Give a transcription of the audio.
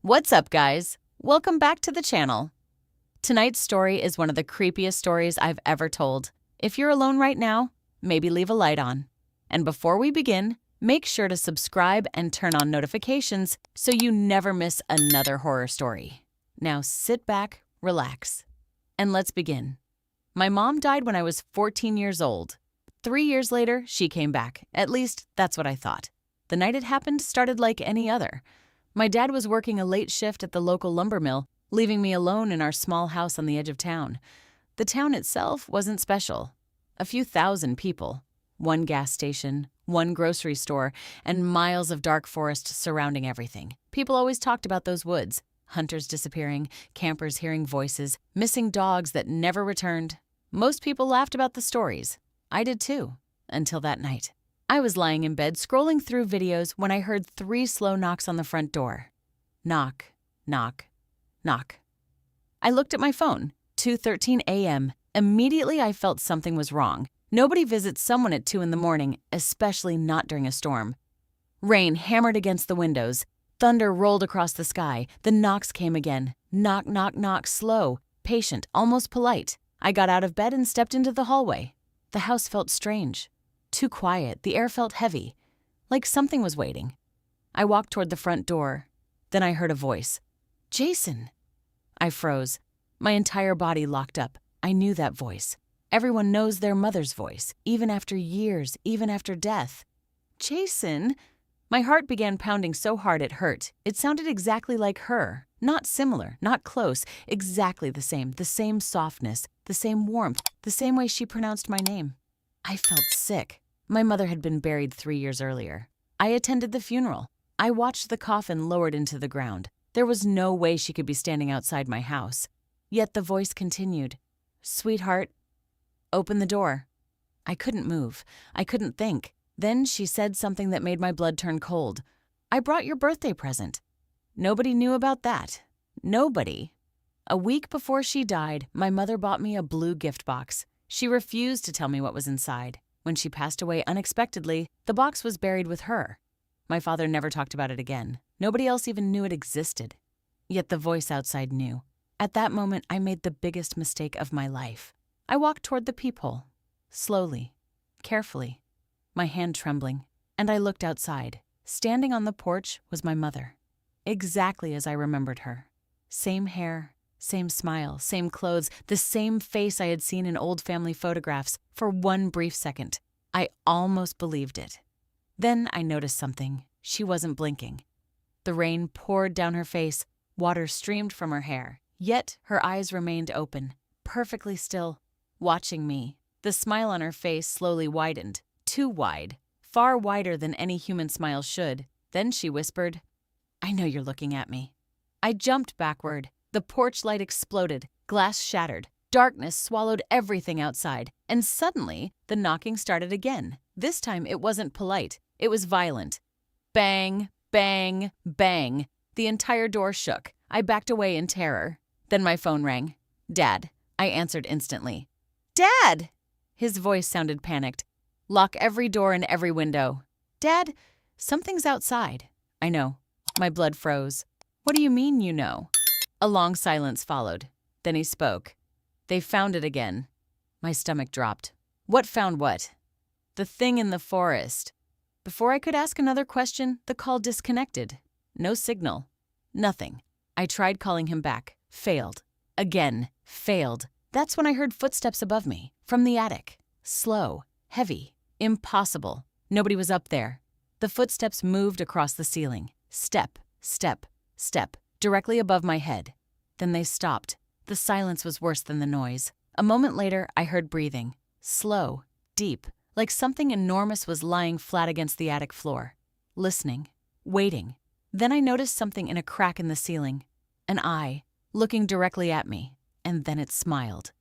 What's up, guys? Welcome back to the channel. Tonight's story is one of the creepiest stories I've ever told. If you're alone right now, maybe leave a light on. And before we begin, make sure to subscribe and turn on notifications so you never miss another horror story. Now sit back, relax, and let's begin. My mom died when I was 14 years old. 3 years later, she came back. At least, that's what I thought. The night it happened started like any other. My dad was working a late shift at the local lumber mill, leaving me alone in our small house on the edge of town. The town itself wasn't special. A few thousand people, one gas station, one grocery store, and miles of dark forest surrounding everything. People always talked about those woods, hunters disappearing, campers hearing voices, missing dogs that never returned. Most people laughed about the stories. I did too, until that night. I was lying in bed scrolling through videos when I heard 3 slow knocks on the front door. Knock, knock, knock. I looked at my phone, 2:13 a.m. Immediately I felt something was wrong. Nobody visits someone at 2 in the morning, especially not during a storm. Rain hammered against the windows. Thunder rolled across the sky. The knocks came again. Knock, knock, knock, slow, patient, almost polite. I got out of bed and stepped into the hallway. The house felt strange. Too quiet, the air felt heavy, like something was waiting. I walked toward the front door. Then I heard a voice. "Jason!" I froze. My entire body locked up. I knew that voice. Everyone knows their mother's voice, even after years, even after death. "Jason!" My heart began pounding so hard it hurt. It sounded exactly like her. Not similar, not close, exactly the same softness, the same warmth, the same way she pronounced my name. I felt sick. My mother had been buried 3 years earlier. I attended the funeral. I watched the coffin lowered into the ground. There was no way she could be standing outside my house. Yet the voice continued. "Sweetheart, open the door." I couldn't move. I couldn't think. Then she said something that made my blood turn cold. "I brought your birthday present." Nobody knew about that. Nobody. A week before she died, my mother bought me a blue gift box. She refused to tell me what was inside. When she passed away unexpectedly, the box was buried with her. My father never talked about it again. Nobody else even knew it existed. Yet the voice outside knew. At that moment, I made the biggest mistake of my life. I walked toward the peephole, slowly, carefully, my hand trembling, and I looked outside. Standing on the porch was my mother, exactly as I remembered her. Same hair, same smile, same clothes, the same face I had seen in old family photographs. For one brief second, I almost believed it. Then I noticed something. She wasn't blinking. The rain poured down her face, water streamed from her hair, yet her eyes remained open, perfectly still, watching me. The smile on her face slowly widened, too wide, far wider than any human smile should. Then she whispered, "I know you're looking at me." I jumped backward. The porch light exploded, glass shattered, darkness swallowed everything outside, and suddenly the knocking started again. This time it wasn't polite, it was violent. Bang, bang, bang. The entire door shook. I backed away in terror. Then my phone rang. "Dad." I answered instantly. "Dad!" His voice sounded panicked. "Lock every door and every window." "Dad, something's outside." "I know." My blood froze. "What do you mean you know?" A long silence followed. Then he spoke. "They found it again." My stomach dropped. "What found what?" "The thing in the forest." Before I could ask another question, the call disconnected. No signal. Nothing. I tried calling him back. Failed. Again. Failed. That's when I heard footsteps above me, from the attic. Slow. Heavy. Impossible. Nobody was up there. The footsteps moved across the ceiling. Step, step, step, directly above my head. Then they stopped. The silence was worse than the noise. A moment later, I heard breathing. Slow, deep, like something enormous was lying flat against the attic floor. Listening, waiting. Then I noticed something in a crack in the ceiling. An eye, looking directly at me. And then it smiled.